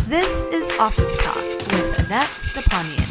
This is Office Talk with Annette Stepanian.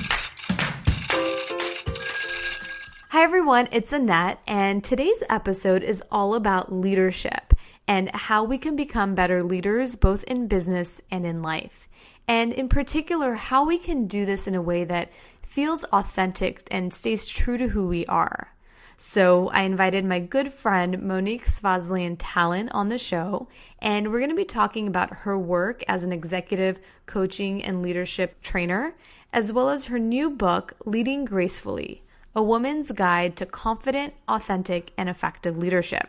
Hi everyone, it's Annette, and today's episode is all about leadership and how we can become better leaders both in business and in life. And in particular, how we can do this in a way that feels authentic and stays true to who we are. So I invited my good friend Monique Svazlian-Tallon on the show, and we're going to be talking about her work as an executive coaching and leadership trainer, as well as her new book, Leading Gracefully, A Woman's Guide to Confident, Authentic, and Effective Leadership.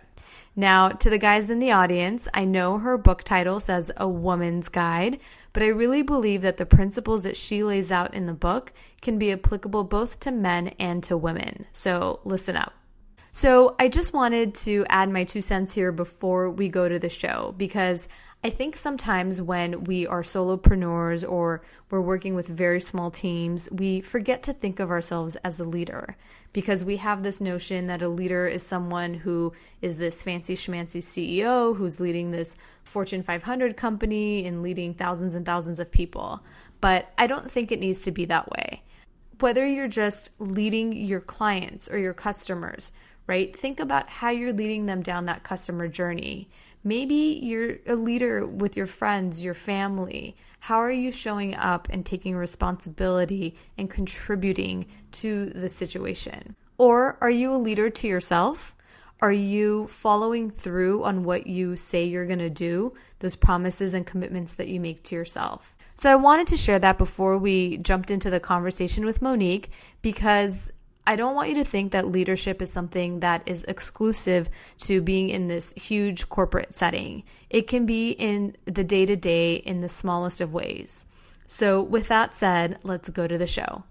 Now, to the guys in the audience, I know her book title says A Woman's Guide, but I really believe that the principles that she lays out in the book can be applicable both to men and to women. So listen up. So I just wanted to add my 2 cents here before we go to the show, because I think sometimes when we are solopreneurs or we're working with very small teams, we forget to think of ourselves as a leader, because we have this notion that a leader is someone who is this fancy schmancy CEO who's leading this Fortune 500 company and leading thousands and thousands of people. But I don't think it needs to be that way. Whether you're just leading your clients or your customers, right? Think about how you're leading them down that customer journey. Maybe you're a leader with your friends, your family. How are you showing up and taking responsibility and contributing to the situation? Or are you a leader to yourself? Are you following through on what you say you're going to do, those promises and commitments that you make to yourself? So I wanted to share that before we jumped into the conversation with Monique, because I don't want you to think that leadership is something that is exclusive to being in this huge corporate setting. It can be in the day-to-day in the smallest of ways. So with that said, let's go to the show.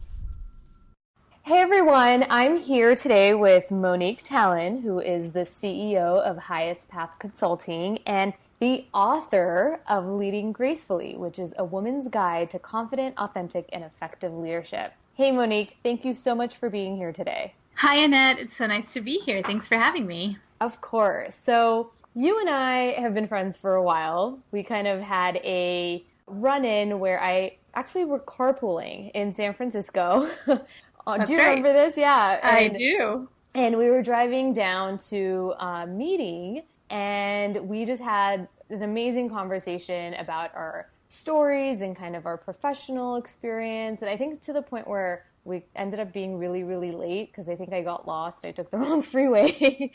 Hey everyone, I'm here today with Monique Tallon, who is the CEO of Highest Path Consulting and the author of Leading Gracefully, which is a woman's guide to confident, authentic, and effective leadership. Hey Monique, thank you so much for being here today. Hi Annette, it's so nice to be here. Thanks for having me. Of course. So you and I have been friends for a while. We kind of had a run-in where I actually were carpooling in San Francisco. Do you remember this? Yeah. I do. And we were driving down to a meeting, and we just had an amazing conversation about our stories and kind of our professional experience. And I think to the point where we ended up being really, really late because I think I got lost. I took the wrong freeway.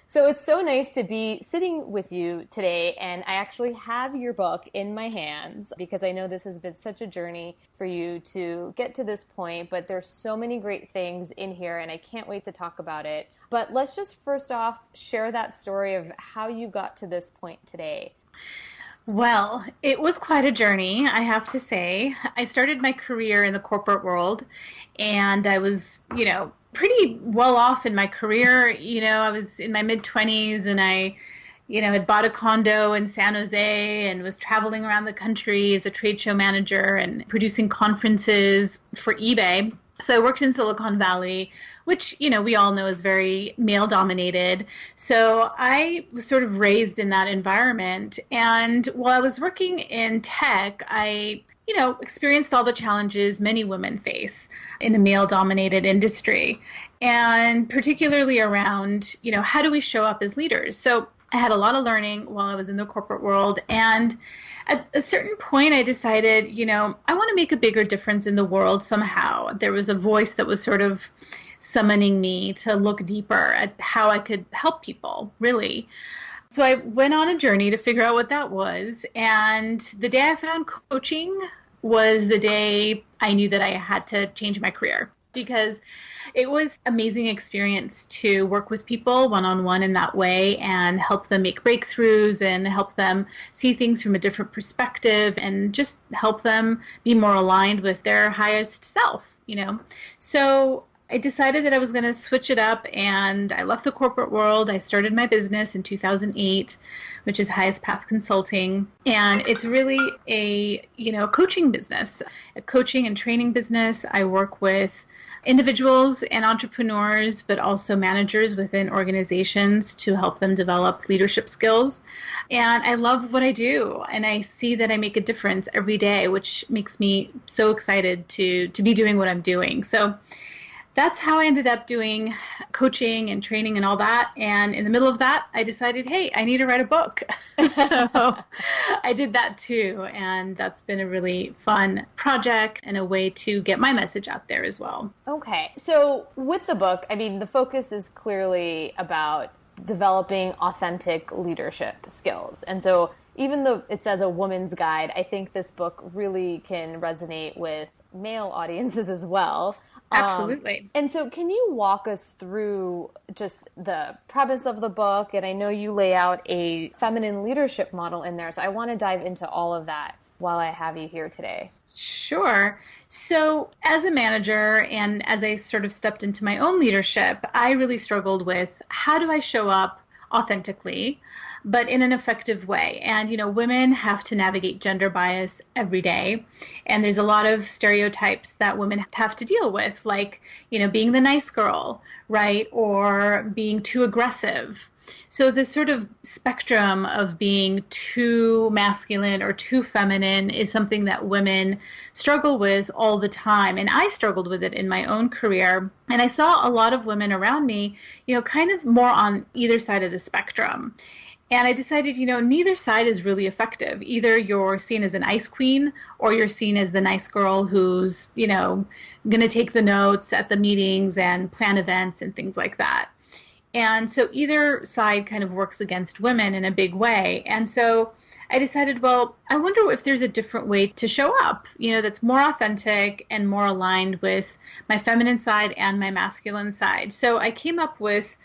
So it's so nice to be sitting with you today. And I actually have your book in my hands because I know this has been such a journey for you to get to this point. But there's so many great things in here and I can't wait to talk about it. But let's just first off share that story of how you got to this point today. Well, it was quite a journey, I have to say. I started my career in the corporate world, and I was, pretty well off in my career. I was in my mid-20s, and I, had bought a condo in San Jose and was traveling around the country as a trade show manager and producing conferences for eBay. So I worked in Silicon Valley, which, we all know is very male-dominated. So I was sort of raised in that environment. And while I was working in tech, I, experienced all the challenges many women face in a male-dominated industry. And particularly around, how do we show up as leaders? So I had a lot of learning while I was in the corporate world. And at a certain point, I decided, I want to make a bigger difference in the world somehow. There was a voice that was sort of summoning me to look deeper at how I could help people, really. So I went on a journey to figure out what that was. And the day I found coaching was the day I knew that I had to change my career, because it was an amazing experience to work with people one-on-one in that way and help them make breakthroughs and help them see things from a different perspective and just help them be more aligned with their highest self, So I decided that I was going to switch it up, and I left the corporate world. I started my business in 2008, which is Highest Path Consulting. And it's really a, coaching business, a coaching and training business. I work with individuals and entrepreneurs, but also managers within organizations to help them develop leadership skills. And I love what I do, and I see that I make a difference every day, which makes me so excited to be doing what I'm doing. So that's how I ended up doing coaching and training and all that. And in the middle of that, I decided, hey, I need to write a book. So I did that too. And that's been a really fun project and a way to get my message out there as well. Okay. So with the book, I mean, the focus is clearly about developing authentic leadership skills. And so even though it says a woman's guide, I think this book really can resonate with male audiences as well. Absolutely. And so can you walk us through just the premise of the book? And I know you lay out a feminine leadership model in there, so I want to dive into all of that while I have you here today. Sure. So as a manager and as I sort of stepped into my own leadership, I really struggled with how do I show up authentically, but in an effective way. And, women have to navigate gender bias every day. And there's a lot of stereotypes that women have to deal with, like, being the nice girl, right? Or being too aggressive. So this sort of spectrum of being too masculine or too feminine is something that women struggle with all the time. And I struggled with it in my own career. And I saw a lot of women around me, kind of more on either side of the spectrum. And I decided, neither side is really effective. Either you're seen as an ice queen or you're seen as the nice girl who's, going to take the notes at the meetings and plan events and things like that. And so either side kind of works against women in a big way. And so I decided, well, I wonder if there's a different way to show up, that's more authentic and more aligned with my feminine side and my masculine side. So I came up with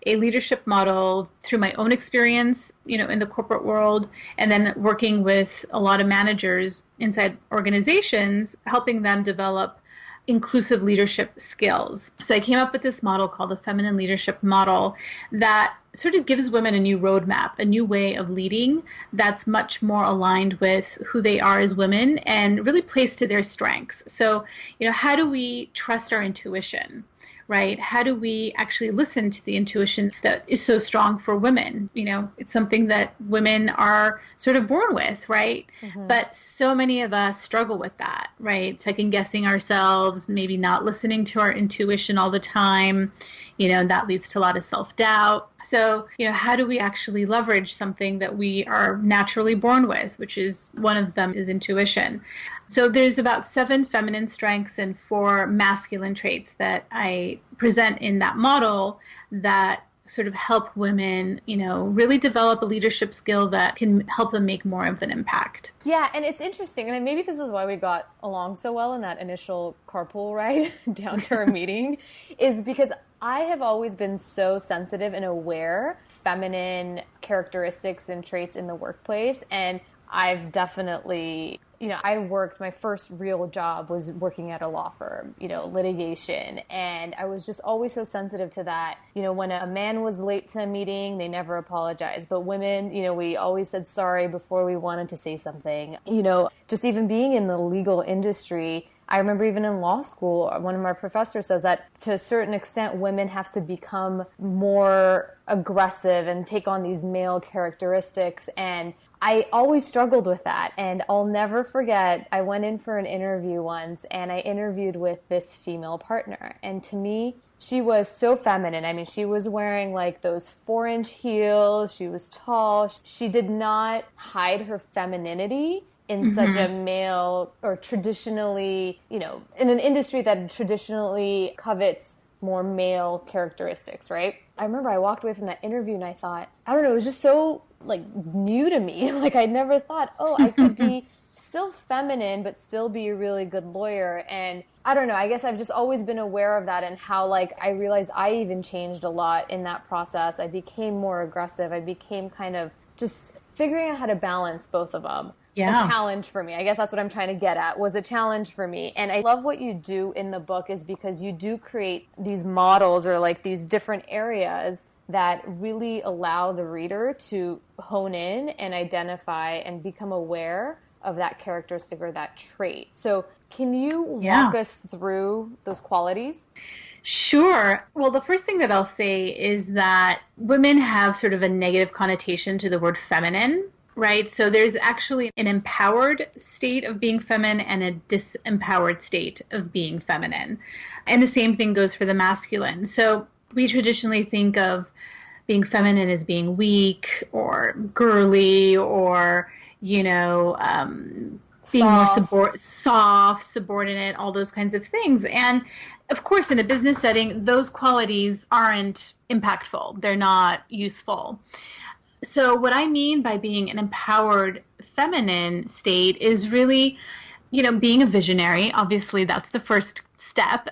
a leadership model through my own experience, in the corporate world, and then working with a lot of managers inside organizations, helping them develop inclusive leadership skills. So I came up with this model called the Feminine Leadership Model that sort of gives women a new roadmap, a new way of leading that's much more aligned with who they are as women and really plays to their strengths. So, how do we trust our intuition? Right? How do we actually listen to the intuition that is so strong for women? It's something that women are sort of born with, right? Mm-hmm. But so many of us struggle with that, right? Second guessing ourselves, maybe not listening to our intuition all the time. That leads to a lot of self-doubt. So, how do we actually leverage something that we are naturally born with, which is one of them is intuition. So there's about 7 feminine strengths and 4 masculine traits that I present in that model that sort of help women, really develop a leadership skill that can help them make more of an impact. Yeah, and it's interesting. I mean, maybe this is why we got along so well in that initial carpool ride down to our meeting, is because I have always been so sensitive and aware of feminine characteristics and traits in the workplace. And I've definitely, my first real job was working at a law firm, litigation. And I was just always so sensitive to that. When a man was late to a meeting, they never apologized. But women, we always said sorry before we wanted to say something. Just even being in the legal industry, I remember even in law school, one of my professors says that to a certain extent, women have to become more aggressive and take on these male characteristics. And I always struggled with that. And I'll never forget, I went in for an interview once and I interviewed with this female partner. And to me, she was so feminine. I mean, she was wearing like those 4-inch heels. She was tall. She did not hide her femininity in such a male or traditionally, in an industry that traditionally covets more male characteristics, right? I remember I walked away from that interview and I thought, I don't know, it was just so new to me. I never thought, I could be still feminine, but still be a really good lawyer. And I don't know, I guess I've just always been aware of that and how I realized I even changed a lot in that process. I became more aggressive. I became kind of just figuring out how to balance both of them. Yeah. A challenge for me. I guess that's what I'm trying to get at, was a challenge for me. And I love what you do in the book is because you do create these models or these different areas that really allow the reader to hone in and identify and become aware of that characteristic or that trait. So can you walk us through those qualities? Sure. Well, the first thing that I'll say is that women have sort of a negative connotation to the word feminine, right? So there's actually an empowered state of being feminine and a disempowered state of being feminine. And the same thing goes for the masculine. So we traditionally think of being feminine as being weak or girly or, being more soft, subordinate, all those kinds of things. And of course, in a business setting, those qualities aren't impactful. They're not useful. So what I mean by being an empowered feminine state is really, being a visionary. Obviously, that's the first step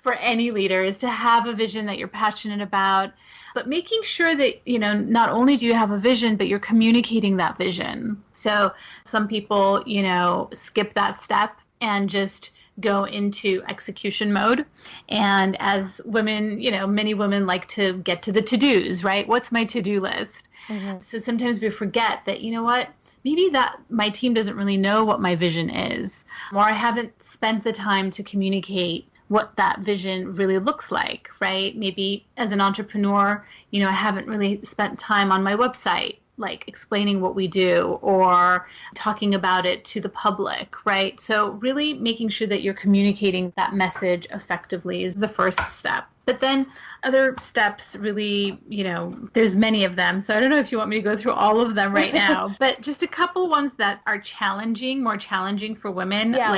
for any leader, is to have a vision that you're passionate about, but making sure that, not only do you have a vision, but you're communicating that vision. So some people, skip that step and just go into execution mode. And as women, many women like to get to the to-dos, right? What's my to-do list? Mm-hmm. So sometimes we forget that, maybe that my team doesn't really know what my vision is, or I haven't spent the time to communicate what that vision really looks like, right? Maybe as an entrepreneur, I haven't really spent time on my website, like explaining what we do or talking about it to the public, right? So really making sure that you're communicating that message effectively is the first step. But then other steps really, there's many of them. So I don't know if you want me to go through all of them right now, but just a couple ones that are more challenging for women. Yeah,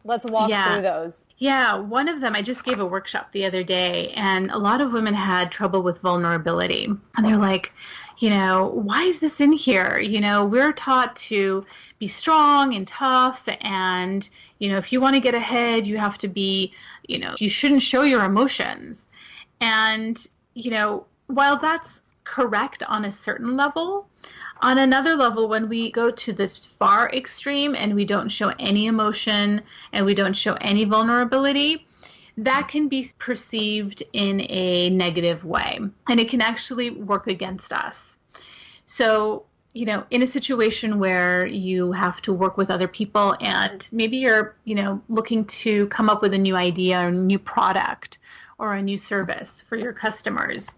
let's walk through those. Yeah, one of them, I just gave a workshop the other day, and a lot of women had trouble with vulnerability. And they're like, why is this in here? We're taught to be strong and tough. And, if you want to get ahead, you have to be, you shouldn't show your emotions. And, while that's correct on a certain level, on another level, when we go to the far extreme and we don't show any emotion and we don't show any vulnerability, that can be perceived in a negative way, and it can actually work against us. So, in a situation where you have to work with other people and maybe you're, looking to come up with a new idea or a new product or a new service for your customers,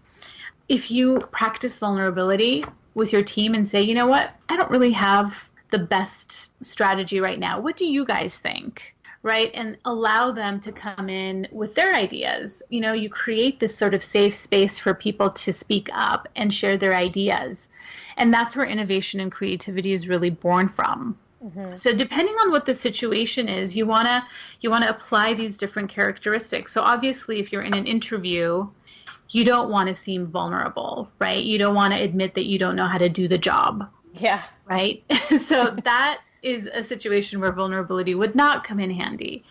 if you practice vulnerability with your team and say, I don't really have the best strategy right now. What do you guys think? Right? And allow them to come in with their ideas. You create this sort of safe space for people to speak up and share their ideas. And that's where innovation and creativity is really born from. Mm-hmm. So depending on what the situation is, you want to apply these different characteristics. So obviously, if you're in an interview, you don't want to seem vulnerable, right? You don't want to admit that you don't know how to do the job. Yeah. Right? So that is a situation where vulnerability would not come in handy.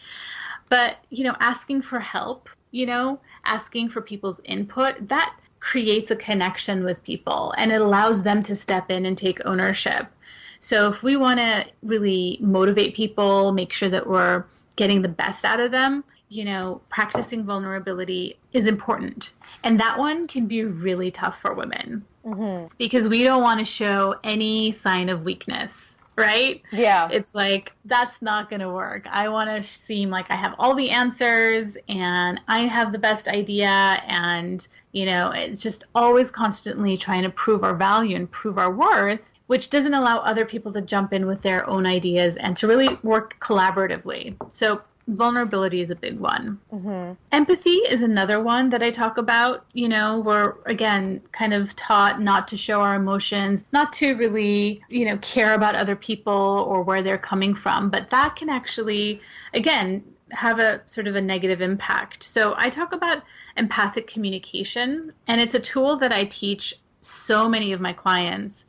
But, asking for help, asking for people's input, that creates a connection with people and it allows them to step in and take ownership. So if we want to really motivate people, make sure that we're getting the best out of them, practicing vulnerability is important. And that one can be really tough for women because we don't want to show any sign of weakness. Right? Yeah. It's like, that's not going to work. I want to seem like I have all the answers and I have the best idea. And, it's just always constantly trying to prove our value and prove our worth, which doesn't allow other people to jump in with their own ideas and to really work collaboratively. So vulnerability is a big one. Mm-hmm. Empathy is another one that I talk about. We're, again, kind of taught not to show our emotions, not to really, care about other people or where they're coming from. But that can actually, again, have a sort of a negative impact. So I talk about empathic communication, and it's a tool that I teach so many of my clients.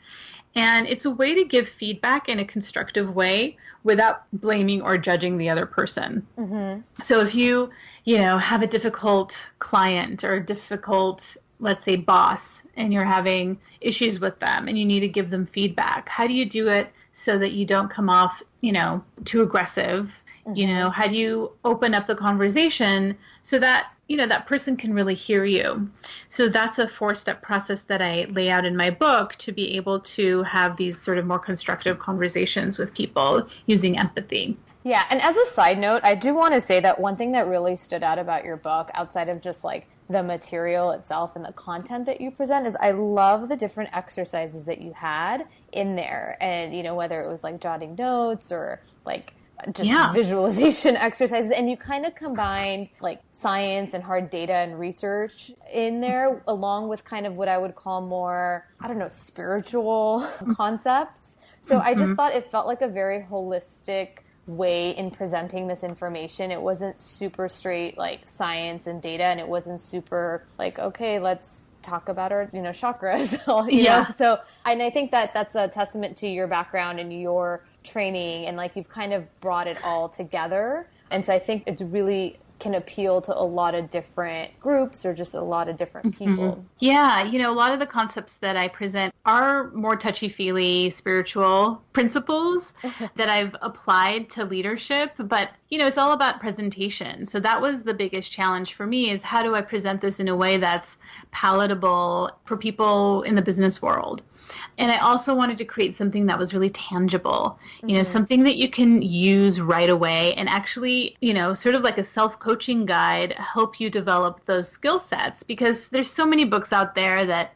And it's a way to give feedback in a constructive way without blaming or judging the other person. Mm-hmm. So if you, have a difficult client or a difficult, let's say, boss, and you're having issues with them and you need to give them feedback, how do you do it so that you don't come off, too aggressive? Mm-hmm. How do you open up the conversation so that, that person can really hear you. So that's a 4-step process that I lay out in my book to be able to have these sort of more constructive conversations with people using empathy. Yeah, and as a side note, I do want to say that one thing that really stood out about your book, outside of just like the material itself and the content that you present, is I love the different exercises that you had in there. And, whether it was like jotting notes or like just visualization exercises, and you kind of combined like science and hard data and research in there, along with kind of what I would call more, spiritual concepts. So I just thought it felt like a very holistic way in presenting this information. It wasn't super straight like science and data, and it wasn't super like, okay, let's talk about our chakras. you know? So, and I think that that's a testament to your background and your training, and like you've kind of brought it all together. And so I think it's really can appeal to a lot of different groups or just a lot of different people. Yeah, a lot of the concepts that I present are more touchy-feely spiritual principles that I've applied to leadership, but it's all about presentation. So that was the biggest challenge for me, is how do I present this in a way that's palatable for people in the business world? And I also wanted to create something that was really tangible, something that you can use right away and actually, sort of like a self-coaching guide, help you develop those skill sets, because there's so many books out there that,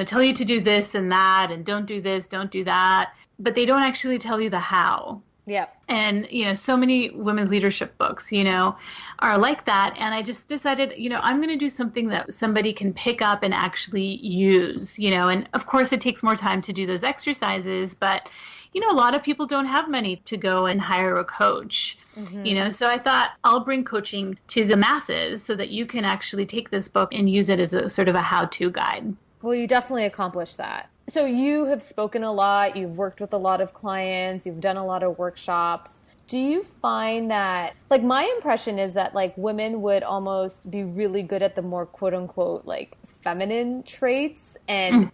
tell you to do this and that and don't do this, don't do that, but they don't actually tell you the how. Yeah. And, so many women's leadership books, are like that. And I just decided, I'm going to do something that somebody can pick up and actually use, and of course it takes more time to do those exercises, but, a lot of people don't have money to go and hire a coach, so I thought I'll bring coaching to the masses so that you can actually take this book and use it as a sort of a how-to guide. Well, you definitely accomplished that. So you have spoken a lot, you've worked with a lot of clients, you've done a lot of workshops. Do you find that, like, my impression is that like women would almost be really good at the more quote unquote like feminine traits, and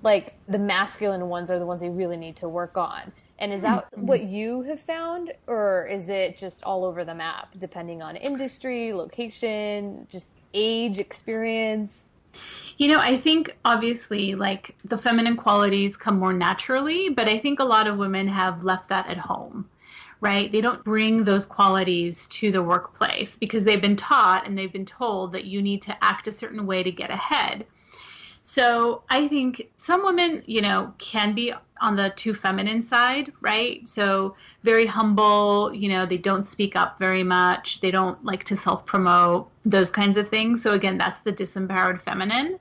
like the masculine ones are the ones they really need to work on. And is that what you have found, or is it just all over the map depending on industry, location, just age, experience? I think obviously like the feminine qualities come more naturally, but I think a lot of women have left that at home, right? They don't bring those qualities to the workplace because they've been taught and they've been told that you need to act a certain way to get ahead. So I think some women, can be on the too feminine side, right? So very humble, they don't speak up very much. They don't like to self-promote, those kinds of things. So again, that's the disempowered feminine,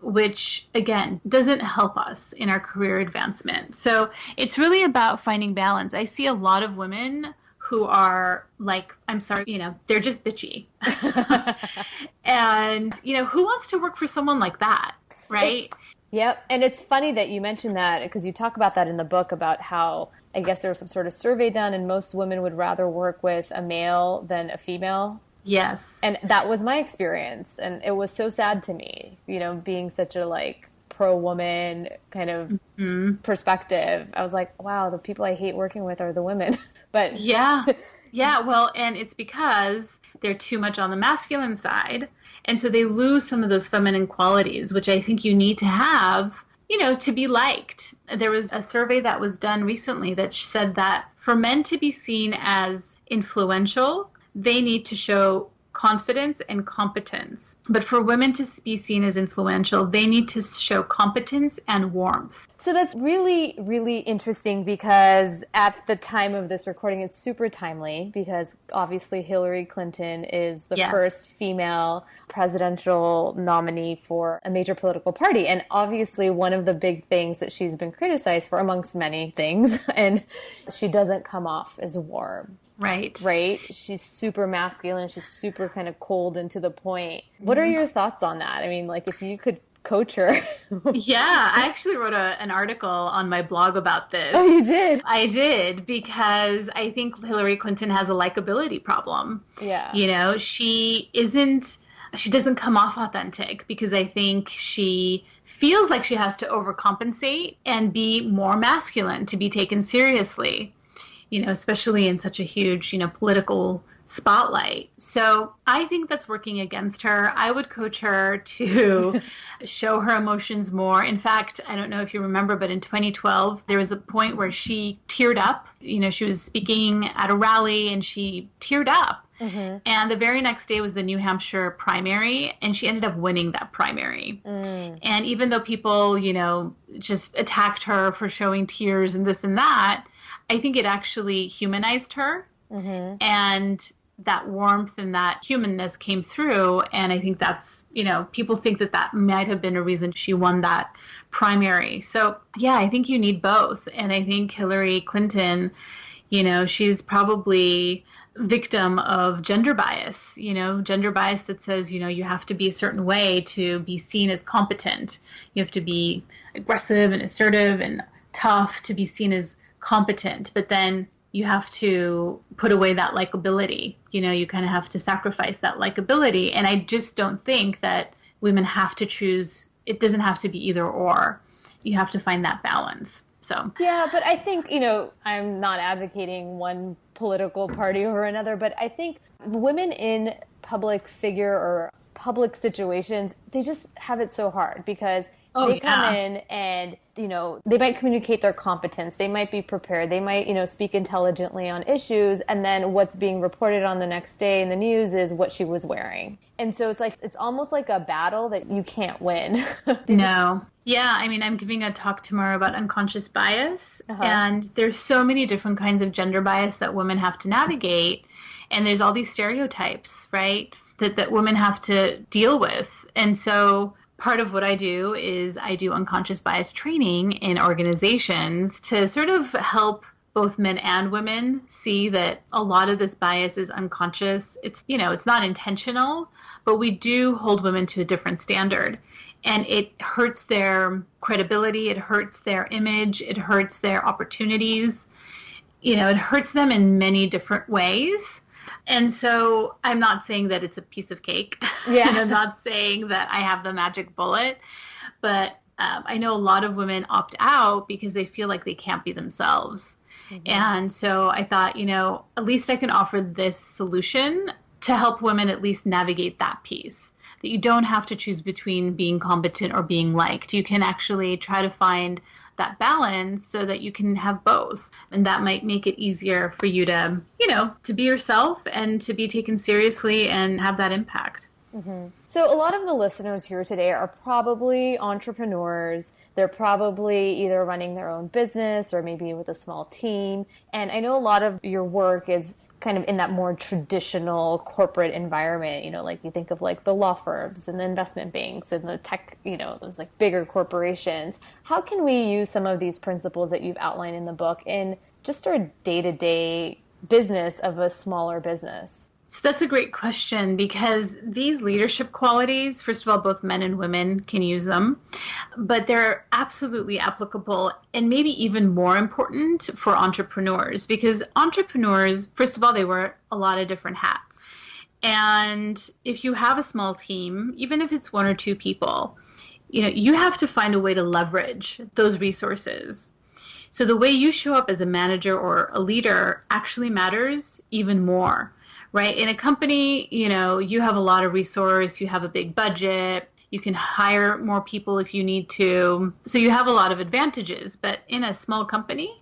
which again, doesn't help us in our career advancement. So it's really about finding balance. I see a lot of women who are like, I'm sorry, they're just bitchy. And, who wants to work for someone like that? Right? Yep. And it's funny that you mentioned that, because you talk about that in the book about how, I guess there was some sort of survey done and most women would rather work with a male than a female. Yes. And that was my experience. And it was so sad to me, being such a like pro-woman kind of perspective. I was like, wow, the people I hate working with are the women. But yeah. Yeah. Well, and it's because they're too much on the masculine side. And so they lose some of those feminine qualities, which I think you need to have, to be liked. There was a survey that was done recently that said that for men to be seen as influential, they need to show confidence and competence. But for women to be seen as influential, they need to show competence and warmth. So that's really, really interesting, because at the time of this recording, it's super timely, because obviously Hillary Clinton is the first female presidential nominee for a major political party. And obviously one of the big things that she's been criticized for, amongst many things, and she doesn't come off as warm. Right. She's super masculine. She's super kind of cold and to the point. What are your thoughts on that? I mean, like, if you could coach her. Yeah, I actually wrote an article on my blog about this. Oh, you did? I did, because I think Hillary Clinton has a likability problem. Yeah. She doesn't come off authentic, because I think she feels like she has to overcompensate and be more masculine to be taken seriously. especially in such a huge, political spotlight. So I think that's working against her. I would coach her to show her emotions more. In fact, I don't know if you remember, but in 2012, there was a point where she teared up. She was speaking at a rally and she teared up. Mm-hmm. And the very next day was the New Hampshire primary, and she ended up winning that primary. Mm. And even though people, just attacked her for showing tears and this and that, I think it actually humanized her. Mm-hmm. And that warmth and that humanness came through. And I think that's, people think that might have been a reason she won that primary. So, yeah, I think you need both. And I think Hillary Clinton, she's probably victim of gender bias, gender bias that says, you have to be a certain way to be seen as competent. You have to be aggressive and assertive and tough to be seen as competent. But then you have to put away that likability. You kind of have to sacrifice that likability. And I just don't think that women have to choose. It doesn't have to be either or. You have to find that balance. So yeah, but I think, I'm not advocating one political party over another, but I think women in public figure or public situations, they just have it so hard because they come in and, they might communicate their competence. They might be prepared. They might, speak intelligently on issues. And then what's being reported on the next day in the news is what she was wearing. And so it's almost like a battle that you can't win. No. Yeah. I mean, I'm giving a talk tomorrow about unconscious bias. Uh-huh. And there's so many different kinds of gender bias that women have to navigate. And there's all these stereotypes, right, that women have to deal with. And so part of what I do is I do unconscious bias training in organizations to sort of help both men and women see that a lot of this bias is unconscious. It's, it's not intentional, but we do hold women to a different standard. And it hurts their credibility. It hurts their image. It hurts their opportunities. It hurts them in many different ways. And so I'm not saying that it's a piece of cake. Yeah. And I'm not saying that I have the magic bullet. But I know a lot of women opt out because they feel like they can't be themselves. Mm-hmm. And so I thought, at least I can offer this solution to help women at least navigate that piece. That you don't have to choose between being competent or being liked. You can actually try to find that balance so that you can have both. And that might make it easier for you to, to be yourself and to be taken seriously and have that impact. Mm-hmm. So a lot of the listeners here today are probably entrepreneurs. They're probably either running their own business or maybe with a small team. And I know a lot of your work is kind of in that more traditional corporate environment, like you think of like the law firms and the investment banks and the tech, those like bigger corporations. How can we use some of these principles that you've outlined in the book in just our day-to-day business of a smaller business? So that's a great question because these leadership qualities, first of all, both men and women can use them, but they're absolutely applicable and maybe even more important for entrepreneurs because entrepreneurs, first of all, they wear a lot of different hats. And if you have a small team, even if it's one or two people, you have to find a way to leverage those resources. So the way you show up as a manager or a leader actually matters even more. Right? In a company, you have a lot of resource, you have a big budget, you can hire more people if you need to. So you have a lot of advantages. But in a small company,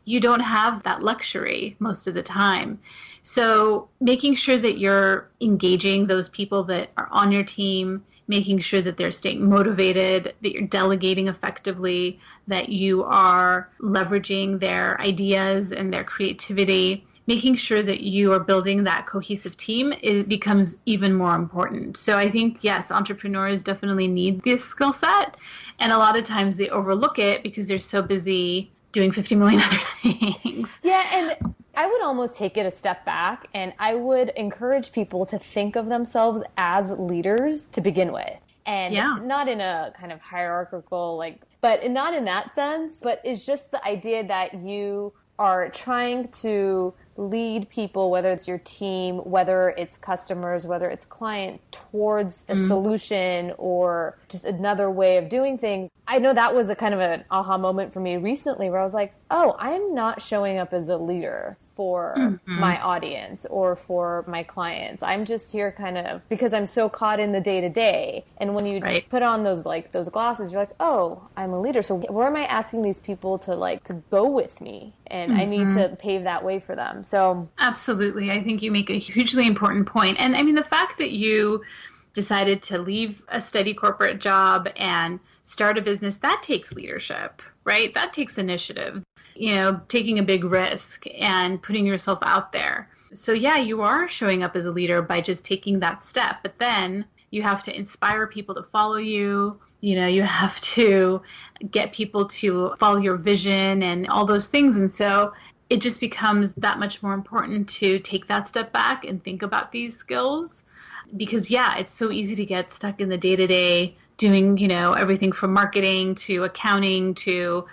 you don't have that luxury most of the time. So making sure that you're engaging those people that are on your team, making sure that they're staying motivated, that you're delegating effectively, that you are leveraging their ideas and their creativity, making sure that you are building that cohesive team, it becomes even more important. So I think, yes, entrepreneurs definitely need this skill set. And a lot of times they overlook it because they're so busy doing 50 million other things. Yeah, and I would almost take it a step back and I would encourage people to think of themselves as leaders to begin with. And not in a kind of hierarchical, but not in that sense, but it's just the idea that you are trying to lead people, whether it's your team, whether it's customers, whether it's client, towards a solution or just another way of doing things. I know that was a kind of an aha moment for me recently where I was like, oh, I'm not showing up as a leader for my audience or for my clients. I'm just here kind of because I'm so caught in the day to day. And when you put on those glasses, you're like, oh, I'm a leader. So where am I asking these people to go with me? And I need to pave that way for them. So absolutely. I think you make a hugely important point. And I mean, the fact that you decided to leave a steady corporate job and start a business, that takes leadership, right? That takes initiative, taking a big risk and putting yourself out there. So yeah, you are showing up as a leader by just taking that step, but then you have to inspire people to follow you. You have to get people to follow your vision and all those things. And so it just becomes that much more important to take that step back and think about these skills. Because, yeah, it's so easy to get stuck in the day-to-day doing, everything from marketing to accounting to,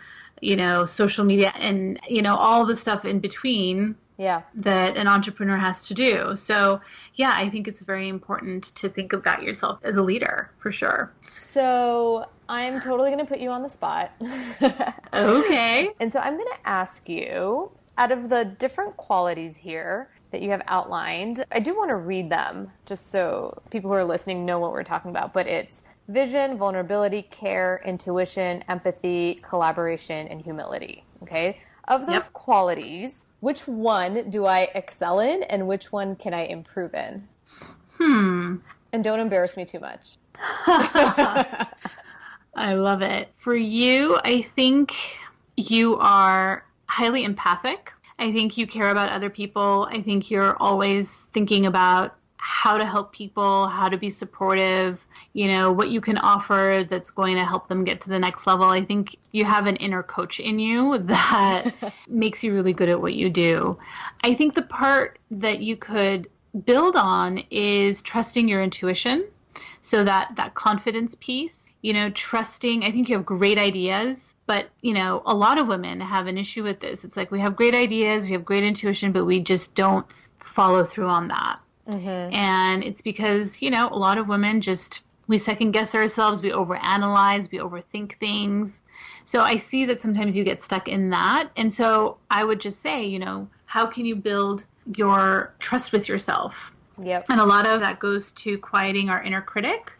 social media and, all the stuff in between that an entrepreneur has to do. So, yeah, I think it's very important to think about yourself as a leader, for sure. So I'm totally going to put you on the spot. Okay. And so I'm going to ask you, out of the different qualities here that you have outlined, I do want to read them just so people who are listening know what we're talking about, but it's vision, vulnerability, care, intuition, empathy, collaboration, and humility. Okay? Of those qualities, which one do I excel in and which one can I improve in? And don't embarrass me too much. I love it. For you, I think you are highly empathic. I think you care about other people. I think you're always thinking about how to help people, how to be supportive, what you can offer that's going to help them get to the next level. I think you have an inner coach in you that makes you really good at what you do. I think the part that you could build on is trusting your intuition. So that confidence piece, trusting, I think you have great ideas. But, a lot of women have an issue with this. It's like we have great ideas, we have great intuition, but we just don't follow through on that. And it's because, a lot of women we second guess ourselves, we overanalyze, we overthink things. So I see that sometimes you get stuck in that. And so I would just say, how can you build your trust with yourself? Yep. And a lot of that goes to quieting our inner critic.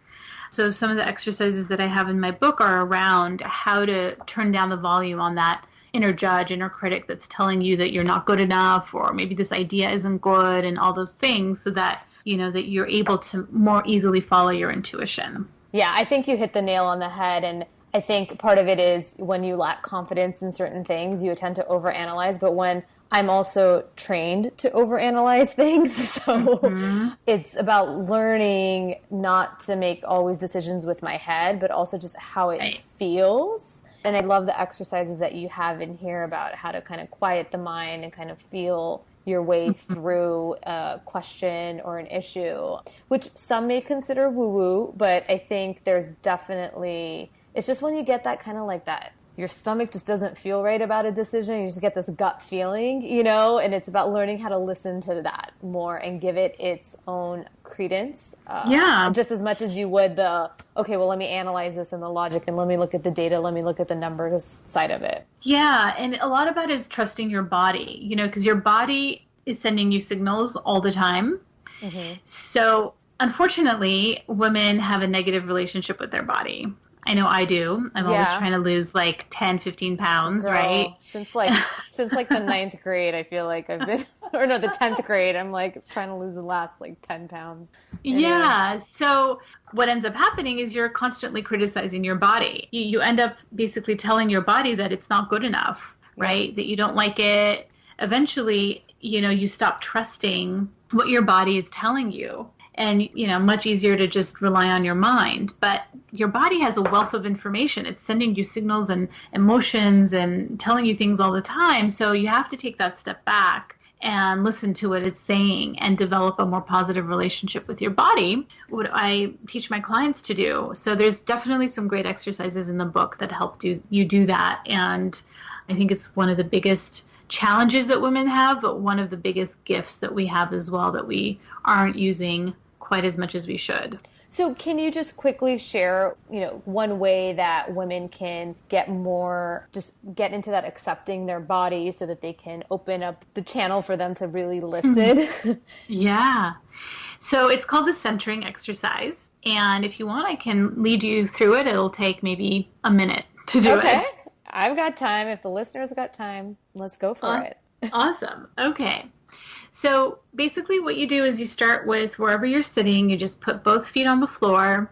So some of the exercises that I have in my book are around how to turn down the volume on that inner judge, inner critic that's telling you that you're not good enough, or maybe this idea isn't good, and all those things, so that, that you're able to more easily follow your intuition. Yeah, I think you hit the nail on the head. And I think part of it is when you lack confidence in certain things, you tend to overanalyze. But when I'm also trained to overanalyze things, so it's about learning not to make always decisions with my head, but also just how it feels. And I love the exercises that you have in here about how to kind of quiet the mind and kind of feel your way through a question or an issue, which some may consider woo-woo, but I think there's definitely, it's just when you get that kind of like that, your stomach just doesn't feel right about a decision. You just get this gut feeling, and it's about learning how to listen to that more and give it its own credence. Just as much as you would okay, well, let me analyze this and the logic and let me look at the data, let me look at the numbers side of it. Yeah, and a lot about it is trusting your body, because your body is sending you signals all the time. So unfortunately, women have a negative relationship with their body. I know I do. I'm always trying to lose like 10, 15 pounds, right? Since the ninth grade, I feel like I've been, or no, the 10th grade, I'm like trying to lose the last like 10 pounds. Anyway. Yeah. So what ends up happening is you're constantly criticizing your body. You end up basically telling your body that it's not good enough, right? That you don't like it. Eventually, you stop trusting what your body is telling you. And, much easier to just rely on your mind. But your body has a wealth of information. It's sending you signals and emotions and telling you things all the time. So you have to take that step back and listen to what it's saying and develop a more positive relationship with your body, what I teach my clients to do. So there's definitely some great exercises in the book that help you do that. And I think it's one of the biggest challenges that women have, but one of the biggest gifts that we have as well that we aren't using quite as much as we should. So can you just quickly share, one way that women can just get into that accepting their body so that they can open up the channel for them to really listen? Yeah. So it's called the centering exercise. And if you want, I can lead you through it. It'll take maybe a minute to do it. Okay. I've got time. If the listeners got time, let's go for it. Awesome. Okay. So basically what you do is you start with wherever you're sitting, you just put both feet on the floor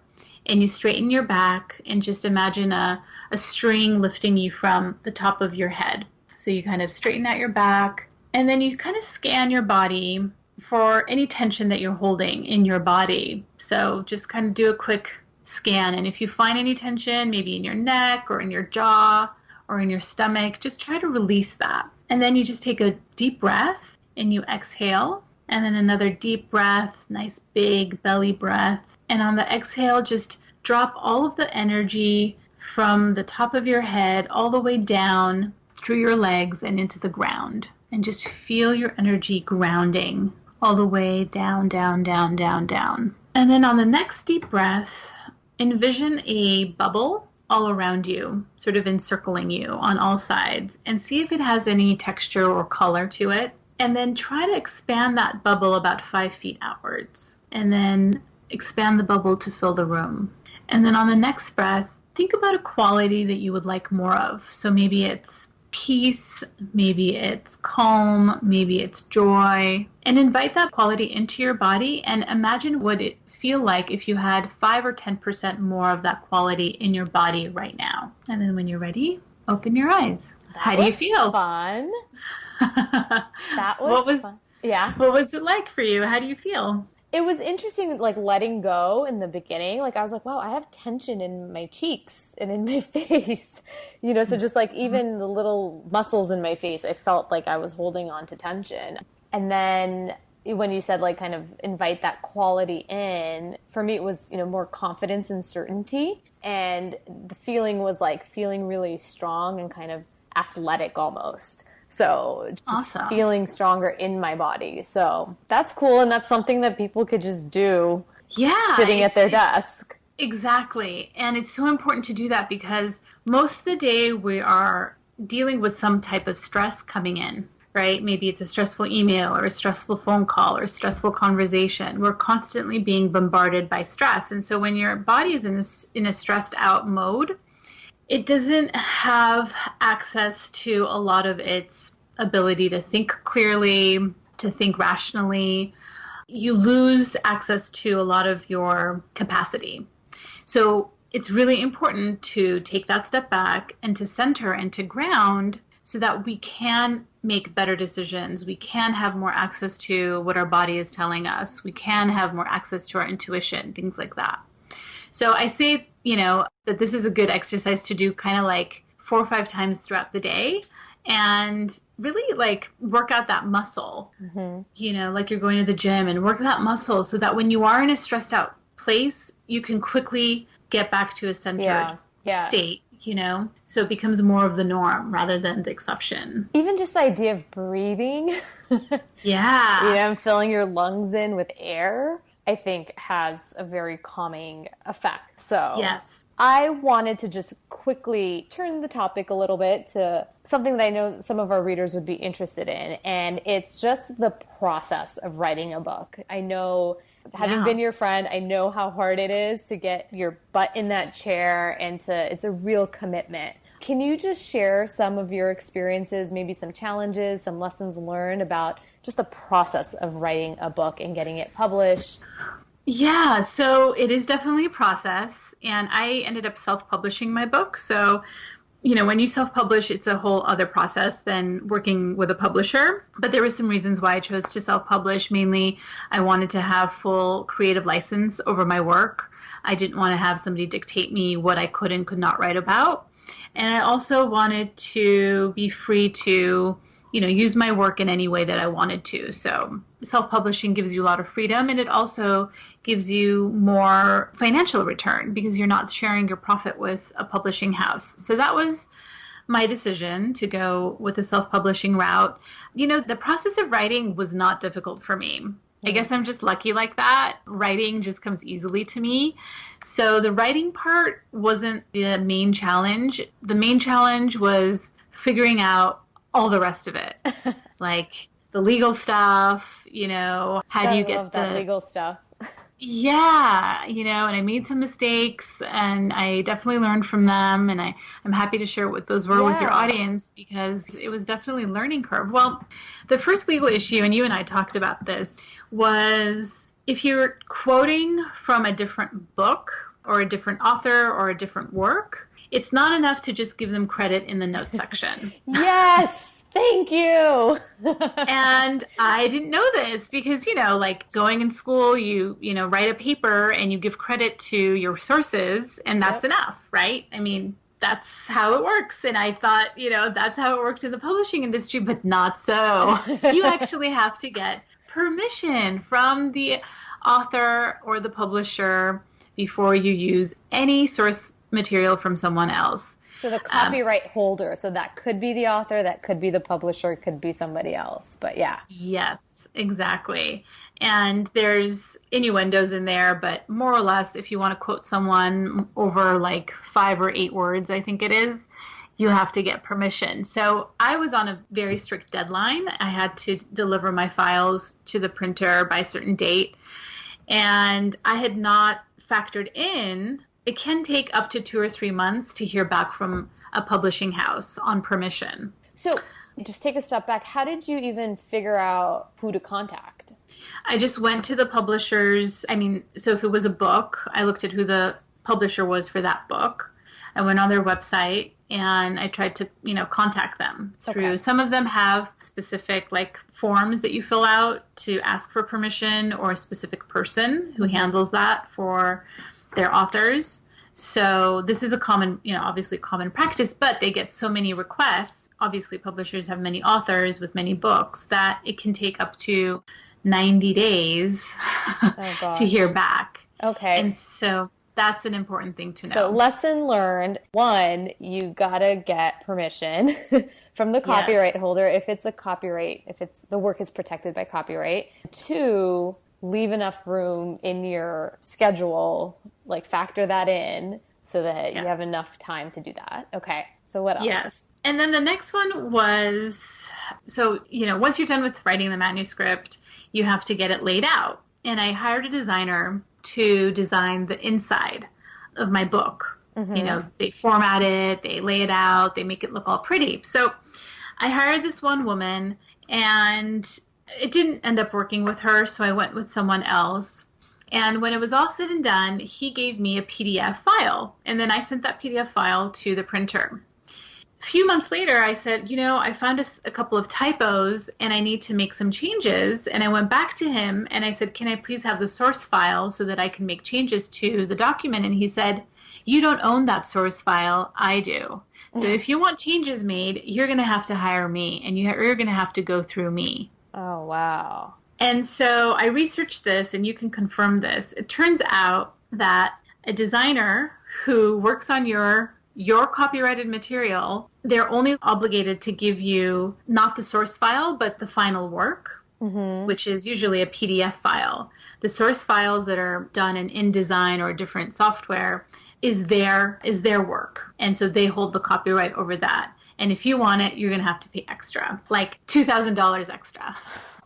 and you straighten your back and just imagine a string lifting you from the top of your head. So you kind of straighten out your back and then you kind of scan your body for any tension that you're holding in your body. So just kind of do a quick scan. And if you find any tension, maybe in your neck or in your jaw or in your stomach, just try to release that. And then you just take a deep breath. And you exhale, and then another deep breath, nice big belly breath. And on the exhale, just drop all of the energy from the top of your head all the way down through your legs and into the ground. And just feel your energy grounding all the way down, down, down, down, down. And then on the next deep breath, envision a bubble all around you, sort of encircling you on all sides, and see if it has any texture or color to it. And then try to expand that bubble about 5 feet outwards. And then expand the bubble to fill the room. And then on the next breath, think about a quality that you would like more of. So maybe it's peace, maybe it's calm, maybe it's joy. And invite that quality into your body and imagine what it feel like if you had 5 or 10% more of that quality in your body right now. And then when you're ready, open your eyes. How do you feel? Fun. That was fun. Yeah. What was it like for you? How do you feel? It was interesting, like letting go in the beginning. Like I was like, wow, I have tension in my cheeks and in my face. So just like even the little muscles in my face, I felt like I was holding on to tension. And then when you said like kind of invite that quality in, for me it was, more confidence and certainty. And the feeling was like feeling really strong and kind of athletic almost. So just awesome. Feeling stronger in my body. So that's cool. And that's something that people could just do sitting at their desk. Exactly. And it's so important to do that because most of the day we are dealing with some type of stress coming in, right? Maybe it's a stressful email or a stressful phone call or a stressful conversation. We're constantly being bombarded by stress. And so when your body is in a stressed out mode, it doesn't have access to a lot of its ability to think clearly, to think rationally. You lose access to a lot of your capacity. So it's really important to take that step back and to center and to ground so that we can make better decisions. We can have more access to what our body is telling us. We can have more access to our intuition, things like that. So I say, that this is a good exercise to do kind of like 4 or 5 times throughout the day and really like work out that muscle, like you're going to the gym and work that muscle so that when you are in a stressed out place, you can quickly get back to a centered state, so it becomes more of the norm rather than the exception. Even just the idea of breathing. Yeah. Filling your lungs in with air, I think has a very calming effect. So yes. I wanted to just quickly turn the topic a little bit to something that I know some of our readers would be interested in, and it's just the process of writing a book. I know, having been your friend, I know how hard it is to get your butt in that chair and it's a real commitment. Can you just share some of your experiences, maybe some challenges, some lessons learned about just the process of writing a book and getting it published? Yeah, so it is definitely a process, and I ended up self-publishing my book. So, when you self-publish, it's a whole other process than working with a publisher. But there were some reasons why I chose to self-publish. Mainly, I wanted to have full creative license over my work. I didn't want to have somebody dictate me what I could and could not write about. And I also wanted to be free to, use my work in any way that I wanted to. So self-publishing gives you a lot of freedom, and it also gives you more financial return because you're not sharing your profit with a publishing house. So that was my decision to go with the self-publishing route. The process of writing was not difficult for me. I guess I'm just lucky like that. Writing just comes easily to me. So the writing part wasn't the main challenge. The main challenge was figuring out all the rest of it. Like the legal stuff, how do you get that legal stuff? Yeah, and I made some mistakes and I definitely learned from them, and I'm happy to share what those were with your audience, because it was definitely a learning curve. Well, the first legal issue, and you and I talked about this, was if you're quoting from a different book or a different author or a different work, it's not enough to just give them credit in the notes section. Yes! Thank you. And I didn't know this because, like going in school, you write a paper and you give credit to your sources, and that's enough, right? I mean, that's how it works. And I thought, that's how it worked in the publishing industry, but not so. You actually have to get permission from the author or the publisher before you use any source material from someone else. So the copyright holder, so that could be the author, that could be the publisher, it could be somebody else, but yeah. Yes, exactly. And there's innuendos in there, but more or less, if you want to quote someone over like 5 or 8 words, I think it is, you have to get permission. So I was on a very strict deadline. I had to deliver my files to the printer by a certain date, and I had not factored in it can take up to 2 or 3 months to hear back from a publishing house on permission. So just take a step back. How did you even figure out who to contact? I just went to the publishers. So if it was a book, I looked at who the publisher was for that book. I went on their website and I tried to, contact them through. Okay. Some of them have specific forms that you fill out to ask for permission, or a specific person who handles that for their authors. So this is a common, obviously common practice, but they get so many requests. Obviously publishers have many authors with many books that it can take up to 90 days to hear back. Okay. And so that's an important thing to know. So lesson learned, 1, you gotta get permission from the copyright holder if it's the work is protected by copyright. 2, leave enough room in your schedule, factor that in so that you have enough time to do that. Okay. So what else? Yes. And then the next one was, once you're done with writing the manuscript, you have to get it laid out. And I hired a designer to design the inside of my book. Mm-hmm. They format it, they lay it out, they make it look all pretty. So I hired this one woman, and it didn't end up working with her, so I went with someone else. And when it was all said and done, he gave me a PDF file, and then I sent that PDF file to the printer. A few months later, I said, I found a couple of typos, and I need to make some changes. And I went back to him, and I said, can I please have the source file so that I can make changes to the document? And he said, you don't own that source file, I do. So if you want changes made, you're going to have to hire me, and you're going to have to go through me. Oh, wow. And so I researched this, and you can confirm this. It turns out that a designer who works on your copyrighted material, they're only obligated to give you not the source file, but the final work, which is usually a PDF file. The source files that are done in InDesign or different software is their work. And so they hold the copyright over that. And if you want it, you're going to have to pay extra, like $2,000 extra.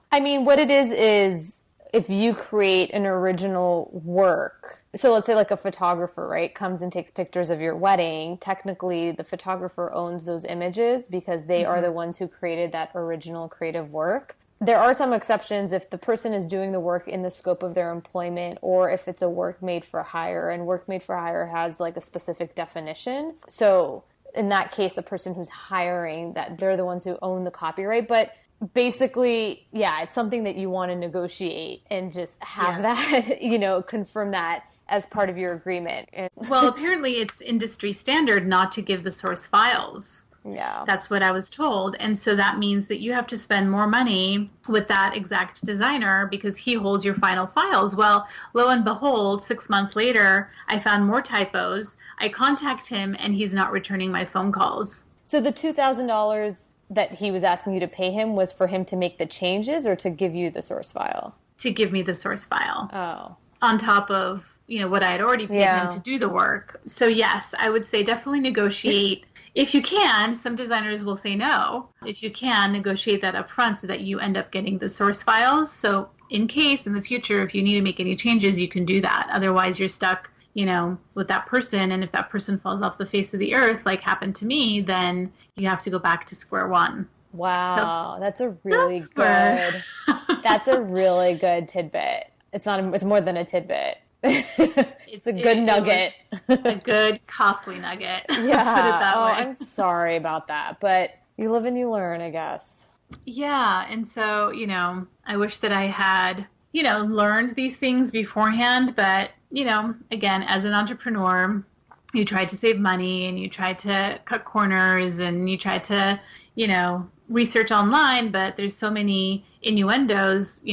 What it is if you create an original work, so let's say a photographer, right, comes and takes pictures of your wedding, technically the photographer owns those images because they are the ones who created that original creative work. There are some exceptions if the person is doing the work in the scope of their employment, or if it's a work made for hire, and work made for hire has a specific definition. So in that case, the person who's hiring, that they're the ones who own the copyright. But basically, it's something that you want to negotiate and just have that, confirm that as part of your agreement. Well, apparently it's industry standard not to give the source files. Yeah. That's what I was told. And so that means that you have to spend more money with that exact designer because he holds your final files. Well, lo and behold, 6 months later, I found more typos. I contact him and he's not returning my phone calls. So the $2,000 that he was asking you to pay him was for him to make the changes or to give you the source file? To give me the source file. Oh. On top of, what I had already paid him to do the work. So yes, I would say definitely negotiate. If you can, some designers will say no. If you can, negotiate that up front so that you end up getting the source files. So in case in the future, if you need to make any changes, you can do that. Otherwise, you're stuck, with that person. And if that person falls off the face of the earth, like happened to me, then you have to go back to square one. Wow. So that's a really good, that's a really good tidbit. It's more than a tidbit. It's a good nugget. A good, costly nugget. Yeah. Let's put it that way. I'm sorry about that, but you live and you learn, I guess. Yeah. And so, I wish that I had, learned these things beforehand. But, again, as an entrepreneur, you try to save money and you try to cut corners and you try to, research online. But there's so many innuendos,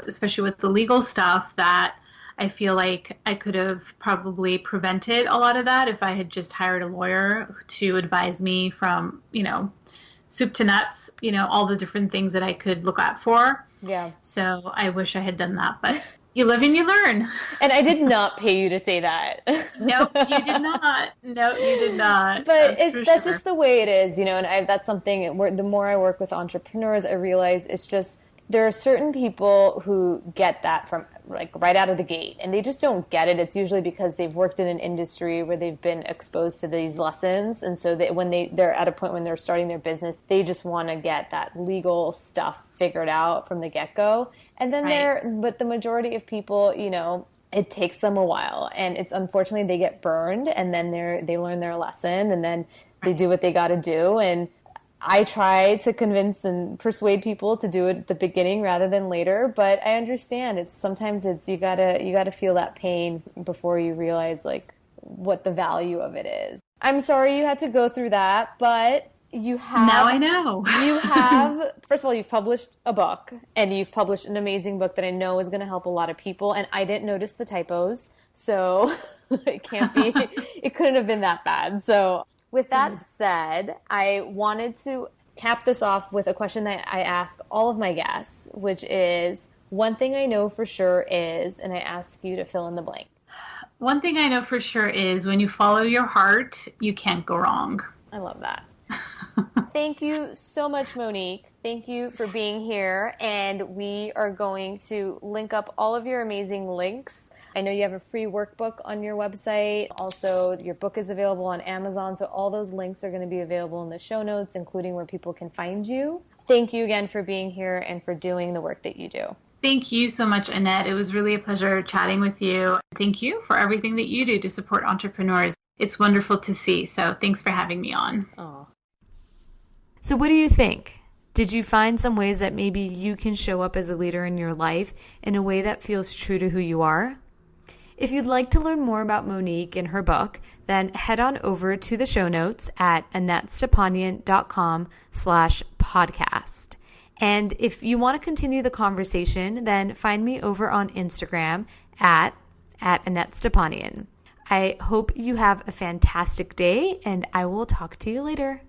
especially with the legal stuff, that I feel like I could have probably prevented a lot of that if I had just hired a lawyer to advise me from, soup to nuts, all the different things that I could look out for. Yeah. So I wish I had done that, but you live and you learn. And I did not pay you to say that. No, you did not. No, you did not. But that's just the way it is, and that's something where the more I work with entrepreneurs, I realize it's just, there are certain people who get that from like right out of the gate, and they just don't get it. It's usually because they've worked in an industry where they've been exposed to these lessons. And so when they're at a point when they're starting their business, they just want to get that legal stuff figured out from the get-go. And then but the majority of people, it takes them a while, and it's unfortunately they get burned, and then they learn their lesson, and then they do what they got to do. And I try to convince and persuade people to do it at the beginning rather than later, but I understand sometimes you gotta feel that pain before you realize like what the value of it is. I'm sorry you had to go through that, but you have. Now I know. You have, first of all, you've published a book, and you've published an amazing book that I know is going to help a lot of people, and I didn't notice the typos, so it couldn't have been that bad. So with that said, I wanted to cap this off with a question that I ask all of my guests, which is, one thing I know for sure is, and I ask you to fill in the blank. One thing I know for sure is when you follow your heart, you can't go wrong. I love that. Thank you so much, Monique. Thank you for being here. And we are going to link up all of your amazing links. I know you have a free workbook on your website. Also, your book is available on Amazon. So all those links are going to be available in the show notes, including where people can find you. Thank you again for being here and for doing the work that you do. Thank you so much, Annette. It was really a pleasure chatting with you. Thank you for everything that you do to support entrepreneurs. It's wonderful to see. So thanks for having me on. Oh. So what do you think? Did you find some ways that maybe you can show up as a leader in your life in a way that feels true to who you are? If you'd like to learn more about Monique and her book, then head on over to the show notes at AnnetteStepanian.com/podcast. And if you want to continue the conversation, then find me over on Instagram at Annette Stepanian. I hope you have a fantastic day, and I will talk to you later.